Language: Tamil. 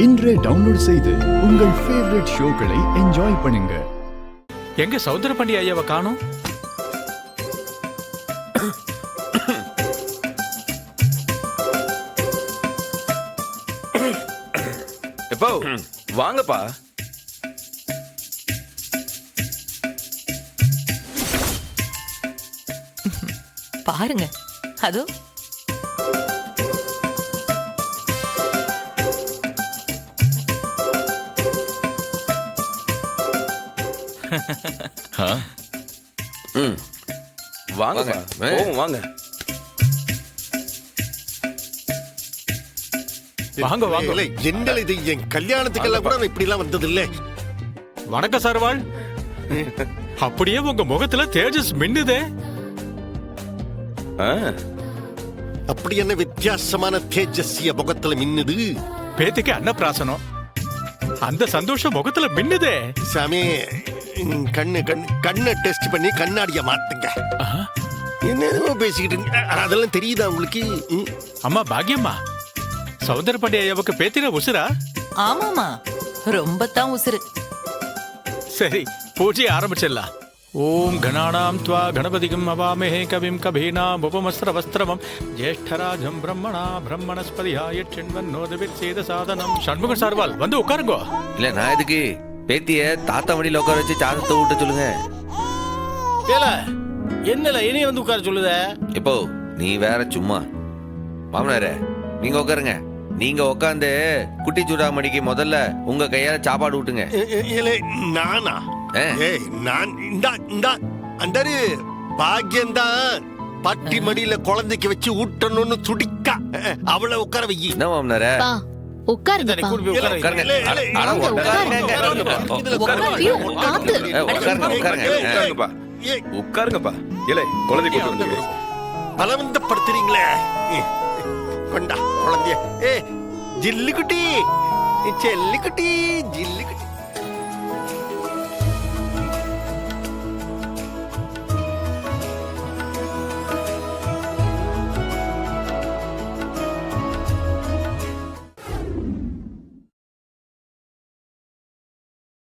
இன்றே டவுன்லோட் செய்து உங்கள் ஃபேவரட் ஷோக்களை என்ஜாய் பண்ணுங்க. எங்க சௌந்தரபாண்டி ஐயாவை காணோம்? எப்போ வாங்கப்பா. பாருங்க அதோ வாங்க வாங்க. வாங்க வாங்க. என்னல இது என் கல்யாணத்துக்கெல்லாம் கூட இப்படி எல்லாம் வந்தது இல்ல. வணக்கம் சர்வாள். அப்படியே உங்க முகத்துல தேஜஸ் மின்னுதே. அப்படி என்ன வித்தியாசமான தேஜஸ்ய முகத்துல மின்னுது? பேத்திக்கு அன்னப்பிராசனம், அந்த சந்தோஷம் முகத்துல மின்னுதே. சாமி கண்ணை டெஸ்ட் பண்ணி கண்ணாடிய மாத்துங்க. என்ன பேசிக்கிட்டு அதெல்லாம் தெரியுதா உங்களுக்கு? அம்மா பாக்யம்மா, சௌந்தரபாண்டி ஐயாவுக்கு பேத்தின உசுரா? ஆமாமா, ரொம்ப தான் உசுரு. சரி, பூஜையை ஆரம்பிச்சிடலாம். ஓம் கணானாம் த்வா கணபதிகம் அவாமஹே கவிம் கபீனாம் உபமஸ்ர வஸ்திரமம் ஜேஷ்டராஜம் பிரம்மணா பிரம்மணஸ்பதியாய சின்வன்னோதவித் சேத சாதனம். சண்முக சார்வால் வந்து உட்காருங்க. இல்ல நான் இதுக்கு பேத்திய தாத்தா மடியில உட்கார வச்சு சாதத்தை ஊட்ட சொல்லுங்க. என்னல இனி வந்து உட்கார சொல்லுத? இப்போ நீ வேற சும்மா. மாமனாரே நீங்க உட்காருங்க. நீங்க உட்காந்து குட்டி சூடாமணிக்கு முதல்ல உங்க கையால சாப்பாடு ஊட்டுங்க. நானா? நான் அண்டரு பாக்கியம்தான் பாட்டி மடியில குழந்தைக்கு வச்சு ஊட்டணும்னு துடிக்கா. அவளை உட்கார வை. என்ன மாமனாரே உட்காருங்க. உட்காருங்கப்பா. இல்ல குழந்தை கூட்டு வந்து பலவந்தப்படுத்துறீங்களே. கொண்டா குழந்தைய. ஜில்லு குட்டி, செல்லு குட்டி, ஜில்லு குட்டி.